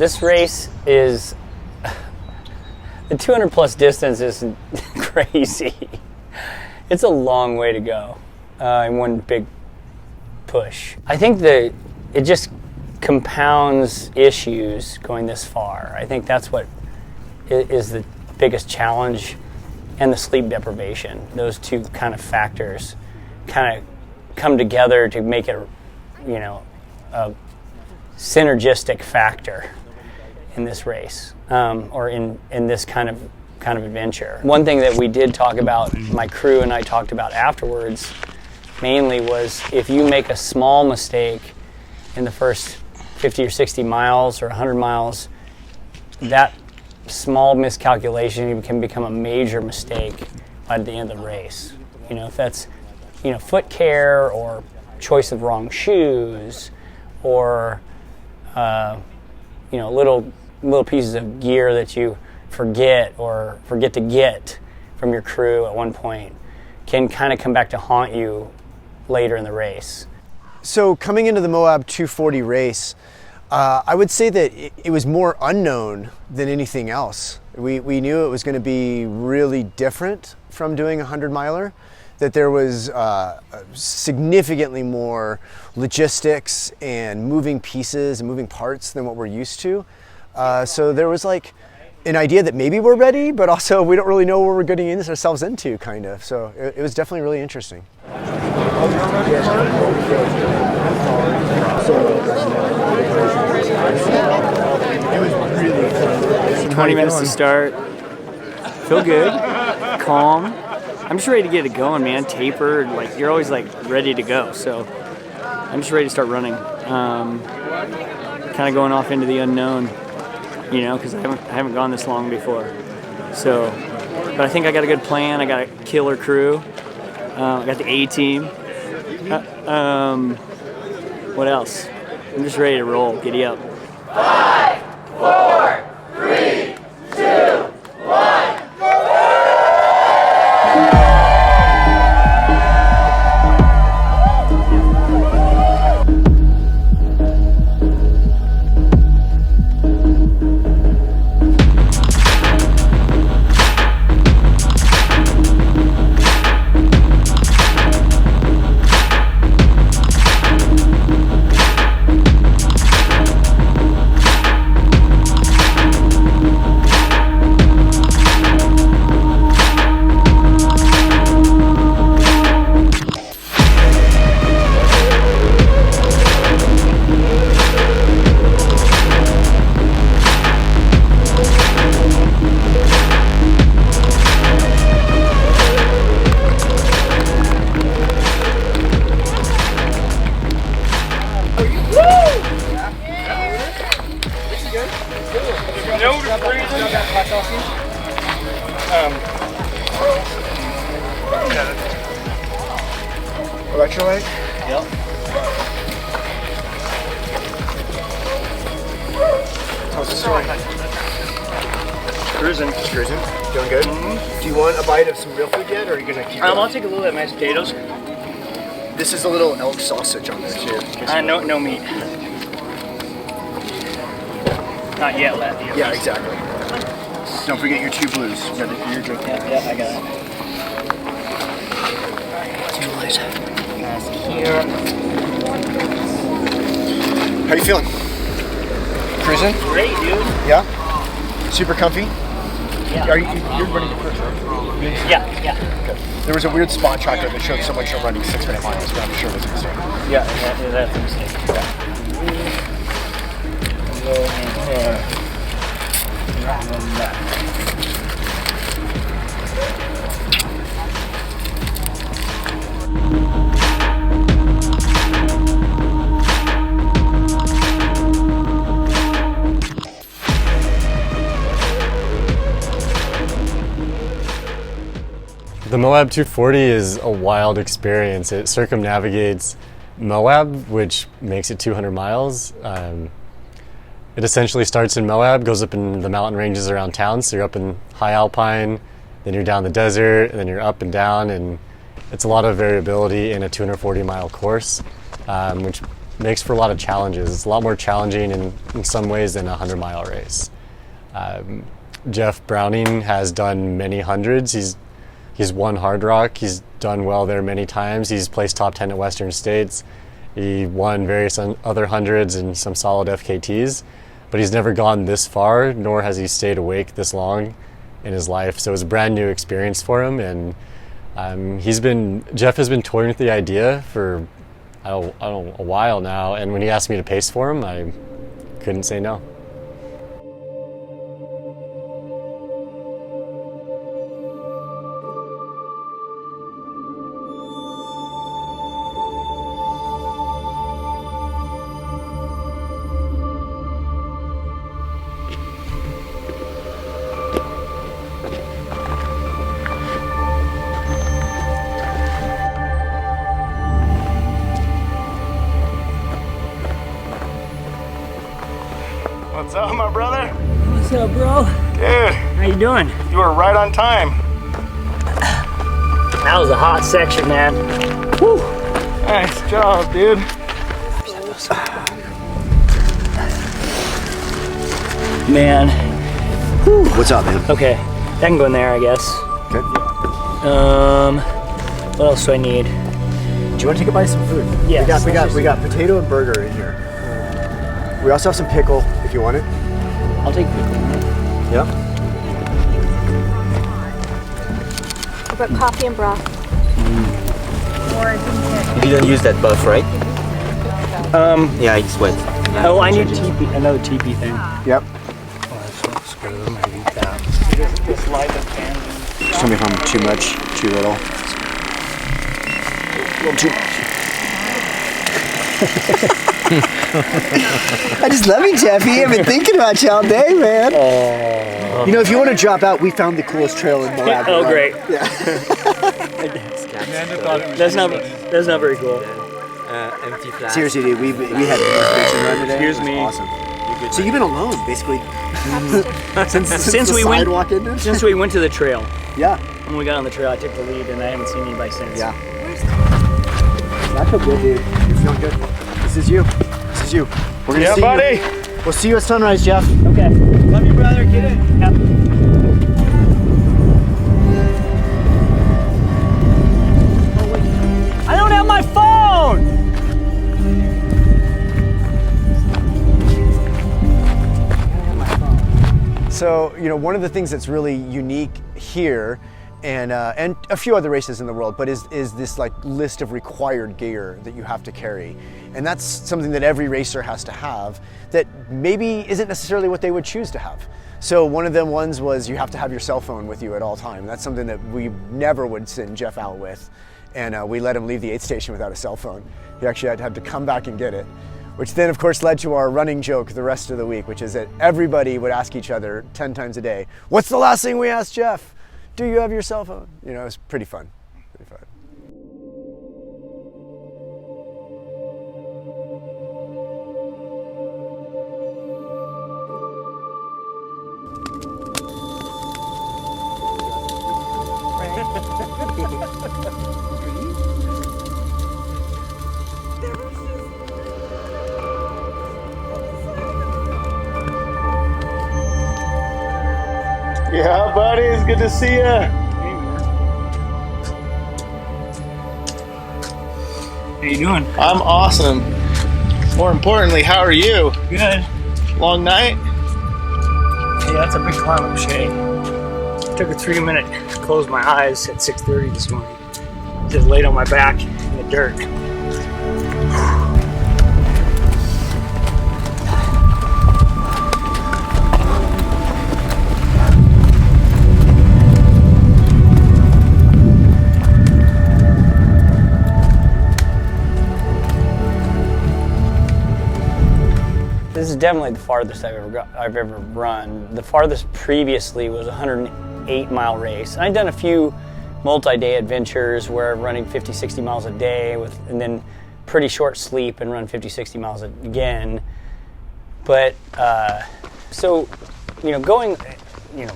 this race is, the 200 plus distance is crazy. It's a long way to go in one big push. I think that it just compounds issues going this far. I think that's what is the biggest challenge, and the sleep deprivation. Those two kind of factors kind of come together to make it, you know, a synergistic factor in this race, or in this kind of adventure. One thing that we did talk about, my crew and I talked about afterwards, mainly was if you make a small mistake in the first 50 or 60 miles or 100 miles, that small miscalculation can become a major mistake by the end of the race. You know, if that's, you know, foot care or choice of wrong shoes, or you know, little pieces of gear that you forget to get from your crew at one point, can kind of come back to haunt you later in the race. So coming into the Moab 240 race, I would say that it was more unknown than anything else. We knew it was going to be really different from doing a 100-miler, that there was significantly more logistics and moving pieces and moving parts than what we're used to. So there was like an idea that maybe we're ready, but also we don't really know what we're getting ourselves into, kind of. So it was definitely really interesting. 20 minutes to start. Feel good, calm. I'm just ready to get it going, man. Tapered, like you're always like ready to go. So I'm just ready to start running. Kind of going off into the unknown, you know, because I haven't gone this long before. So, but I think I got a good plan. I got a killer crew. I got the A team. What else? I'm just ready to roll. Giddy up. 5, 4, 3, 2, 1. Electrolyte? Yep. How's the story? Cruising. Just cruising? Doing good? Mm-hmm. Do you want a bite of some real food yet, or are you going to keep going? I'll take a little bit of mashed potatoes. This is a little elk sausage on there, too. No meat. Not yet, lad. Yeah, exactly. Don't forget your 2 blues. You got your drink. Yeah, I got it. 2 blues. That's here. How you feeling? Cruising? Great, dude. Yeah? Super comfy? Yeah. You're running the cruise, right? Yeah. Okay. There was a weird spot tracker that showed someone running 6-minute miles, but I'm sure it was a mistake. Yeah, that's a mistake. Go in here. And then that. The Moab 240 is a wild experience. It circumnavigates Moab, which makes it 200 miles. It essentially starts in Moab, goes up in the mountain ranges around town, so you're up in high alpine, then you're down the desert, and then you're up and down, and it's a lot of variability in a 240 mile course, which makes for a lot of challenges. It's a lot more challenging in some ways than a 100-mile race. Jeff Browning has done many hundreds. He's won Hard Rock. He's done well there many times. He's placed top 10 at Western States. He won various other hundreds and some solid FKTs, but he's never gone this far, nor has he stayed awake this long in his life. So it was a brand new experience for him, and Jeff has been toying with the idea for I don't know, a while now, and when he asked me to pace for him, I couldn't say no. What's up, my brother? What's up, bro? Dude, How you doing? you were right on time. That was a hot section, man. Woo! Nice job, dude. Man. What's up, man? Okay, that can go in there, I guess. Okay. What else do I need? Do you want to take a bite of some food? Yes. We got potato and burger in here. We also have some pickle if you want it. I'll take pickle. Yep. I've got coffee and broth. You didn't use that buff, right? Yeah, I just went. Oh, I need another TP thing. Yep. Let's go to them. I need that. This light of fan. Just tell me if I'm too much, too little. A little too much. I just love you, Jeffy. I've been thinking about you all day, man. You know, if you want to drop out, we found the coolest trail in Moab. Oh, great. Yeah. That's not very cool. Empty flask. Seriously, dude, we had the most racing run today. Excuse It was me. Awesome. So you've been alone, basically, Since the we went sidewalk ended? since we went to the trail. Yeah. When we got on the trail, I took the lead, and I haven't seen anybody since. Yeah. That felt good, dude. You're feeling good. This is you. This is you. We're gonna see buddy. you. We'll see you at sunrise, Jeff. Okay. Love you, brother. Get in. Yep. I don't have my phone. So, you know, one of the things that's really unique here and a few other races in the world, but is this like list of required gear that you have to carry. And that's something that every racer has to have that maybe isn't necessarily what they would choose to have. So one of them ones was you have to have your cell phone with you at all time. That's something that we never would send Jeff out with. And we let him leave the aid station without a cell phone. He actually had to come back and get it. Which then of course led to our running joke the rest of the week, which is that everybody would ask each other 10 times a day, what's the last thing we asked Jeff? Do you have your cell phone? You know, it was pretty fun. Pretty fun. Yeah, buddy, it's good to see ya. How you doing? I'm awesome. More importantly, how are you? Good. Long night? Hey, that's a big climb up, Shay. Took a 3-minute to close my eyes at 6:30 this morning. Just laid on my back in the dirt. This is definitely the farthest I've ever run. The farthest previously was a 108-mile race. I've done a few multi-day adventures where I'm running 50, 60 miles a day and then pretty short sleep and run 50, 60 miles again. But so, you know, going, you know,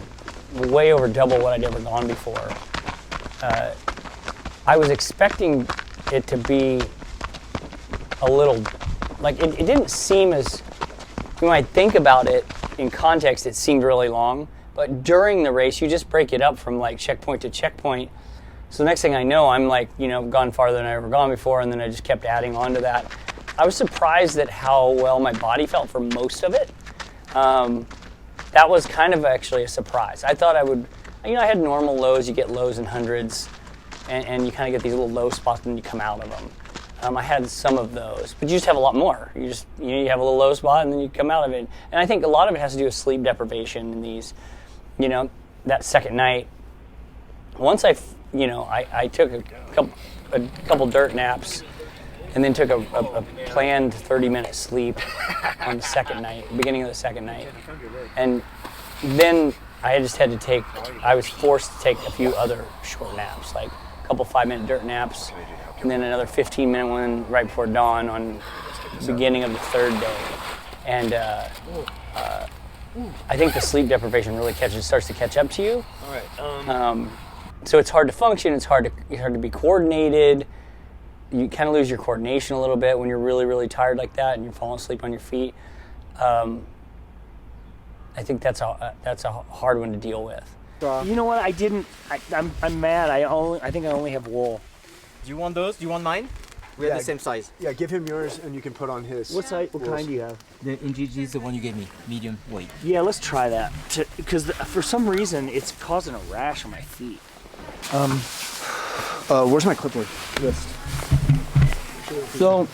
way over double what I'd ever gone before. I was expecting it to be a little like it didn't seem as, when I think about it in context, it seemed really long. But during the race, you just break it up from like checkpoint to checkpoint. So the next thing I know, I'm like, you know, gone farther than I've ever gone before, and then I just kept adding on to that. I was surprised at how well my body felt for most of it. That was kind of actually a surprise. I thought I would, you know, I had normal lows. You get lows in hundreds, and you kind of get these little low spots and you come out of them. I had some of those, but you just have a lot more. You have a little low spot and then you come out of it. And I think a lot of it has to do with sleep deprivation in these, you know, that second night. Once I took a couple dirt naps and then took a planned 30-minute sleep on the second night, beginning of the second night. And then I was forced to take a few other short naps, like a couple 5-minute dirt naps, and then another 15-minute one right before dawn on the beginning of the third day. And I think the sleep deprivation really starts to catch up to you. All right. So it's hard to function. It's hard to be coordinated. You kind of lose your coordination a little bit when you're really, really tired like that and you're falling asleep on your feet. I think that's a hard one to deal with. You know what? I'm mad. I think I only have wool. Do you want those? Do you want mine? We have the same size. Yeah, give him yours and you can put on his. What kind do you have? The NGG is the one you gave me, medium weight. Yeah, let's try that. Because for some reason it's causing a rash on my feet. Where's my clipboard list? So,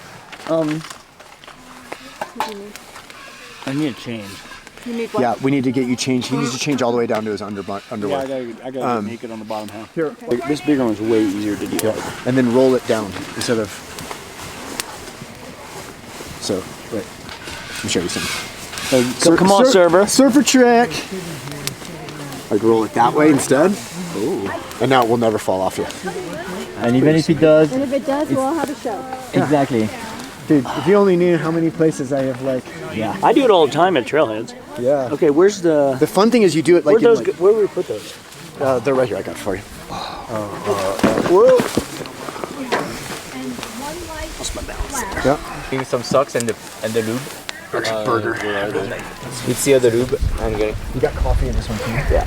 I need a change. You need one? Yeah, we need to get you changed. He needs to change all the way down to his underwear. Yeah, I gotta get naked on the bottom half. Here, this bigger one's way easier to deal with. And then roll it down instead of. So, right. Let me show you something. Come on, server. Surfer trick. Like roll it that way instead. Ooh. And now it will never fall off you. And even if it does, And if it does, we'll have a show. exactly. Dude, if you only knew how many places I have, like. Yeah. I do it all the time at trailheads. Yeah. Okay, where's the? The fun thing is you do it like. Where do we put those? They're right here. I got it for you. Whoa. Lost my balance. Yeah. Give me some socks and the lube. Burger. Let's see the lube. I'm getting. You got coffee in this one too? Yeah.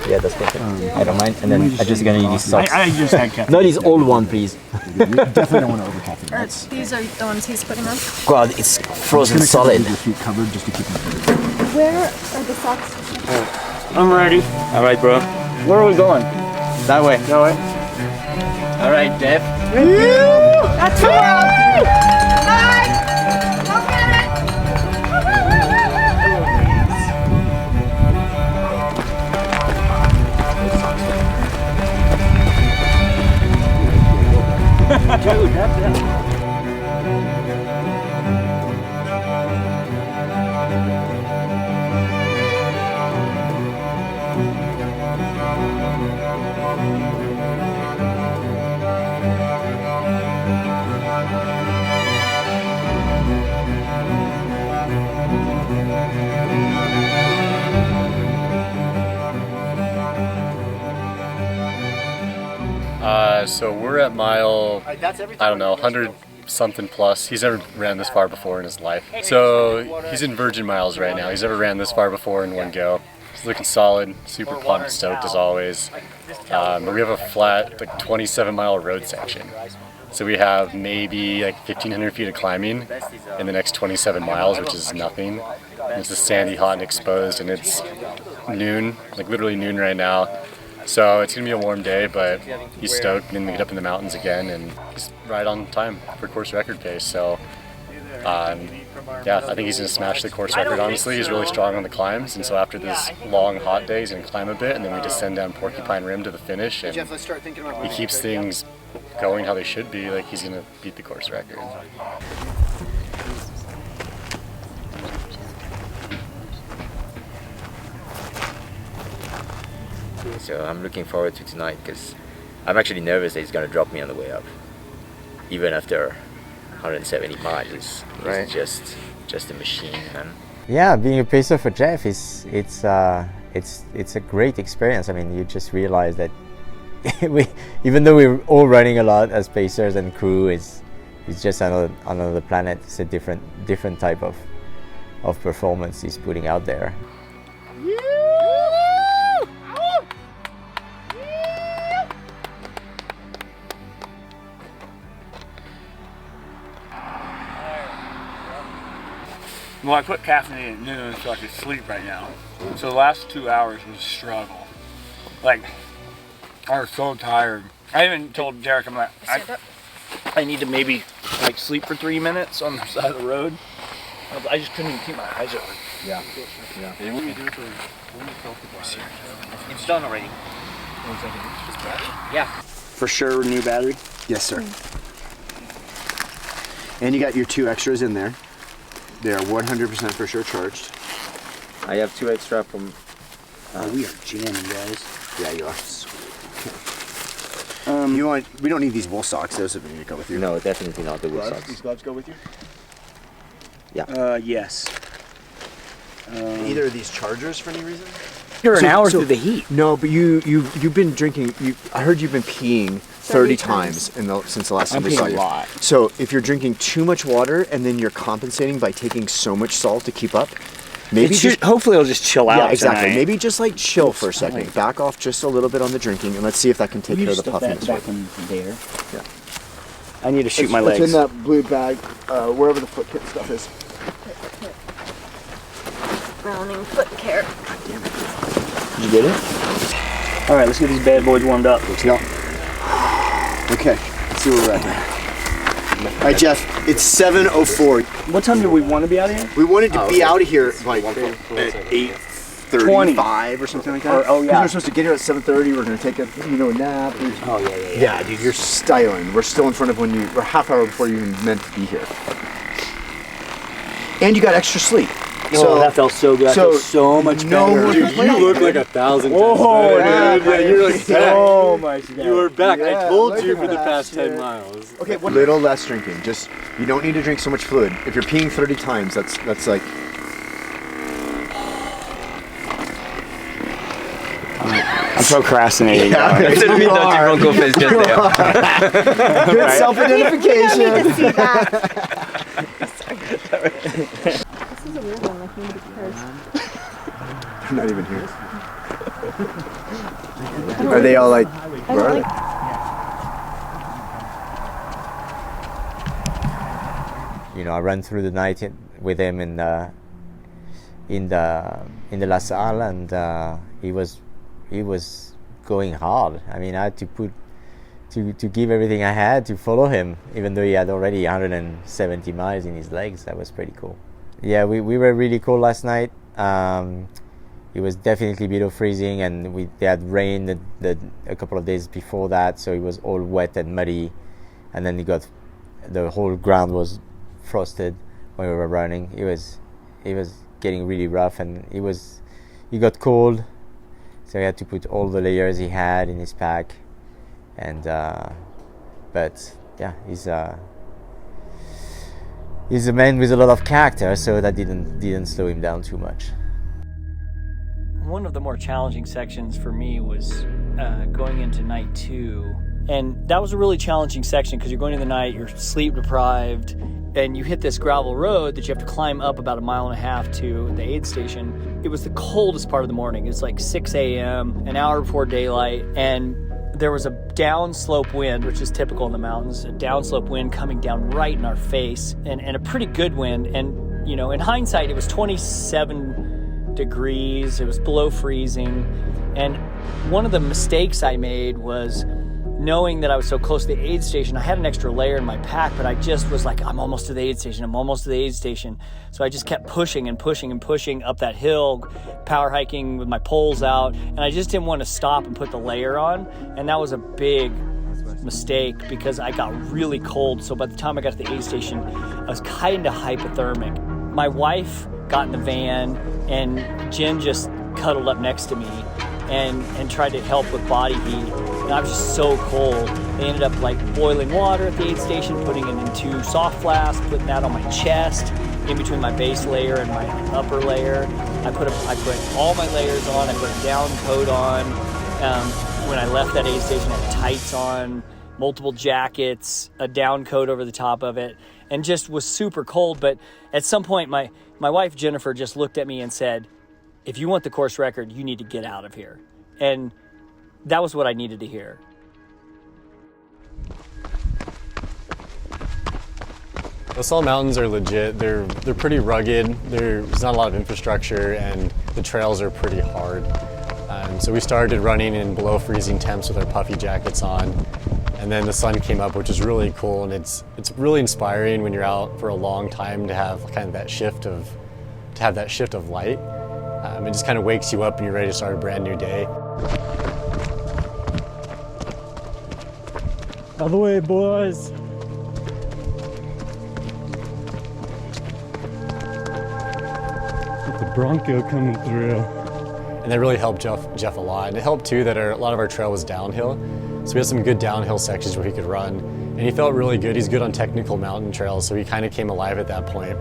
Yeah, that's perfect. I don't mind. And then I'm just gonna use these socks. I just had caffeine. Not these old one, please. You definitely don't want to over caffeine. These are the ones he's putting on. God, it's frozen solid. Your feet covered just to keep them Where are the socks? I'm ready. All right, bro. Where are we going? That way. That way. All right, Jeff. That's right. Dude, that's it. So we're at mile, I don't know, 100 something plus. He's never ran this far before in his life. So he's in virgin miles right now. He's never ran this far before in one go. He's looking solid, super pumped, stoked as always. But we have a flat, like 27-mile road section. So we have maybe like 1,500 feet of climbing in the next 27 miles, which is nothing. And it's just sandy, hot, and exposed, and it's noon, like literally noon right now. So it's gonna be a warm day, but he's stoked. And then we get up in the mountains again, and he's right on time for course record pace. So yeah, I think he's gonna smash the course record. Honestly, he's really strong on the climbs, and so after this long hot day, he's gonna climb a bit, and then we descend down Porcupine Rim to the finish, and he keeps things going how they should be. Like he's gonna beat the course record. So I'm looking forward to tonight because I'm actually nervous that he's going to drop me on the way up. Even after 170 miles, it's just a machine, man. Yeah, being a pacer for Jeff it's a great experience. I mean, you just realize that even though we're all running a lot as pacers and crew, it's just another planet. It's a different type of performance he's putting out there. Well, I put caffeine at noon so I could sleep right now. So the last 2 hours was a struggle. Like, I was so tired. I even told Derrick, I'm like, I need to maybe like sleep for 3 minutes on the side of the road. I just couldn't even keep my eyes open. Yeah. It's done already. Yeah. For sure, new battery? Yes, sir. And you got your 2 extras in there. They are 100% for sure charged. I have 2 extra from. We are jamming, guys. Yeah, you are. We don't need these wool socks. Those need to go with you. No, definitely not the wool Gloves? socks. These gloves go with you? Yes. Either of these chargers for any reason? You're an hour through the heat. No, but you've been drinking. I heard you've been peeing 30 times since the last time we saw you. A lot. So if you're drinking too much water and then you're compensating by taking so much salt to keep up, maybe hopefully it'll just chill out. Yeah, exactly. Tonight. Maybe just like chill for a second. Back off just a little bit on the drinking, and let's see if that can take care of the puffiness. Back in there. Yeah. I need to shoot my legs. It's in that blue bag, wherever the foot kit stuff is. Browning foot care. Did you get it? All right, let's get these bad boys warmed up. Let's go. Okay, let's see where we're at now. All right, Jeff, it's 7:04. What time do we want to be out of here? We wanted to be out of here like at 8:35 or something like that. Oh, yeah. We're supposed to get here at 7:30. We're going to take a nap. Oh, yeah. Yeah, dude, you're styling. We're still in front of we're half hour before you even meant to be here. And you got extra sleep. So that felt so good. I feel so much better. Dude, you look like 1,000 times Oh, better, dude. Yeah, you're like so much better. You were back. Yeah, I told look you at for the that past shit. 10 miles. Okay, a little less drinking. Just you don't need to drink so much fluid. If you're peeing 30 times, that's like. I'm procrastinating. Good Good self-identification. You don't need to see that. This is a weird one. Like nobody cares. They're not even here. Are they all like? Where are they? You know, I ran through the night with him in the La Salle, and he was going hard. I mean, I had to give everything I had to follow him, even though he had already 170 miles in his legs. That was pretty cool. Yeah, we were really cold last night. It was definitely below freezing, and they had rain a couple of days before that, so it was all wet and muddy, and then the whole ground was frosted when we were running. It was getting really rough, and he got cold, so he had to put all the layers he had in his pack. And but yeah, he's a man with a lot of character, so that didn't slow him down too much. One of the more challenging sections for me was going into night 2, and that was a really challenging section because you're going into the night, you're sleep deprived, and you hit this gravel road that you have to climb up about 1.5 miles to the aid station. It was the coldest part of the morning. It's like 6 a.m., an hour before daylight, and there was a downslope wind, which is typical in the mountains, a downslope wind coming down right in our face, and a pretty good wind. And, you know, in hindsight, it was 27 degrees, it was below freezing. And one of the mistakes I made was knowing that I was so close to the aid station. I had an extra layer in my pack, but I just was like, I'm almost to the aid station, So I just kept pushing and pushing and pushing up that hill, power hiking with my poles out, and I just didn't want to stop and put the layer on. And that was a big mistake because I got really cold. So by the time I got to the aid station, I was kind of hypothermic. My wife got in the van, and Jen just cuddled up next to me and tried to help with body heat. And I was just so cold. They ended up like boiling water at the aid station, putting it into soft flasks, putting that on my chest, in between my base layer and my upper layer. I put all my layers on. I put a down coat on. When I left that aid station, I had tights on. multiple jackets, a down coat over the top of it, and just was super cold. But at some point, my wife, Jennifer, just looked at me and said, if you want the course record, you need to get out of here. And that was what I needed to hear. The Salt Mountains are legit. They're pretty rugged. There's not a lot of infrastructure, and the trails are pretty hard. So we started running in below freezing temps with our puffy jackets on, and then the sun came up, which is really cool. And it's really inspiring when you're out for a long time to have kind of that shift of light. It just kind of wakes you up and you're ready to start a brand new day. Out of the way, boys. Get the Bronco coming through. And that really helped Jeff a lot. And it helped too that a lot of our trail was downhill. So we had some good downhill sections where he could run. And he felt really good. He's good on technical mountain trails, so he kind of came alive at that point.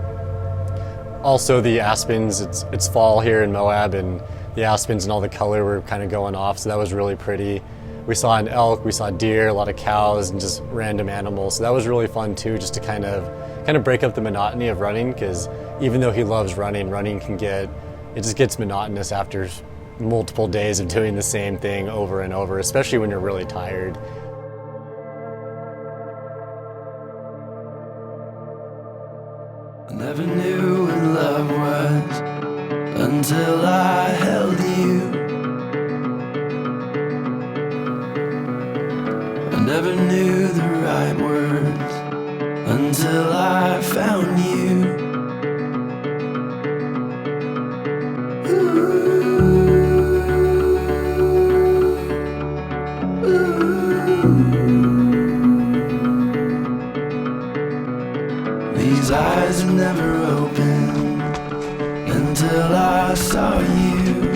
Also the aspens, it's fall here in Moab, and the aspens and all the color were kind of going off, so that was really pretty. We saw an elk, we saw deer, a lot of cows, and just random animals. So that was really fun too, just to kind of break up the monotony of running, because even though he loves running it just gets monotonous after multiple days of doing the same thing over and over, especially when you're really tired. I never knew what love was until I held you. I never knew the right words until I found you. These eyes are never open until I saw you.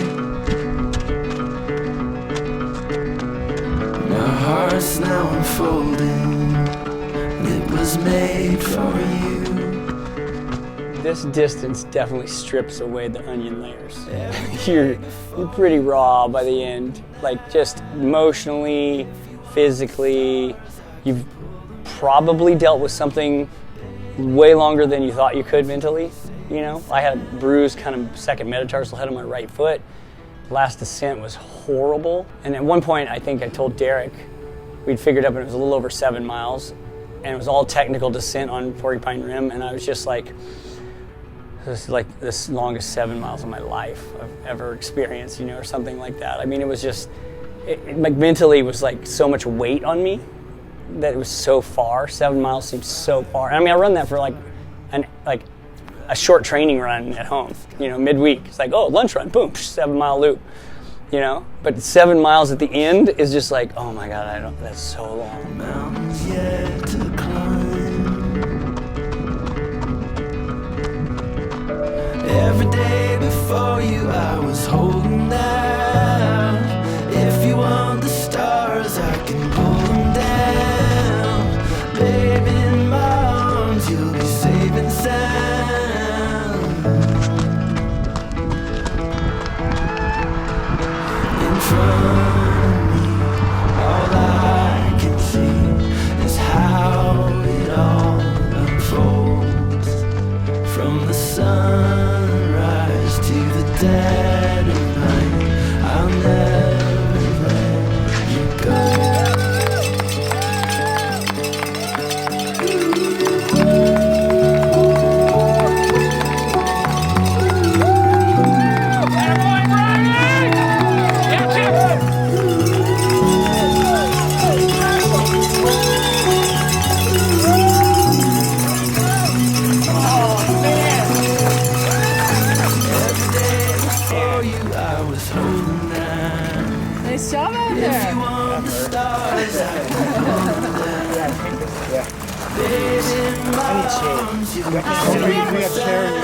My heart's now unfolding, it was made for you. This distance definitely strips away the onion layers. You're pretty raw by the end, like just emotionally, physically. You've probably dealt with something way longer than you thought you could mentally. You know, I had a bruised kind of second metatarsal head on my right foot. Last descent was horrible. And at one point, I think I told Derrick, we'd figured up and it was a little over 7 miles, and it was all technical descent on Porcupine Rim, and I was just like, this is like the longest 7 miles of my life I've ever experienced, you know, or something like that. I mean, it was just, like mentally it was like so much weight on me that it was so far. 7 miles seems so far. I mean, I run that for like a short training run at home, you know, midweek. It's like, oh, lunch run, boom, 7 mile loop, you know? But 7 miles at the end is just like, oh my God, that's so long. Mountains yet to climb. Every day before you, I was holding out. If you want the stars, I can pull them down. Baby, in my arms, you'll be safe and sound. In front of me, all I can see is how it all unfolds. From the sunrise to the dead of night, I'll never let you go. Nice job out there. We have Sharon.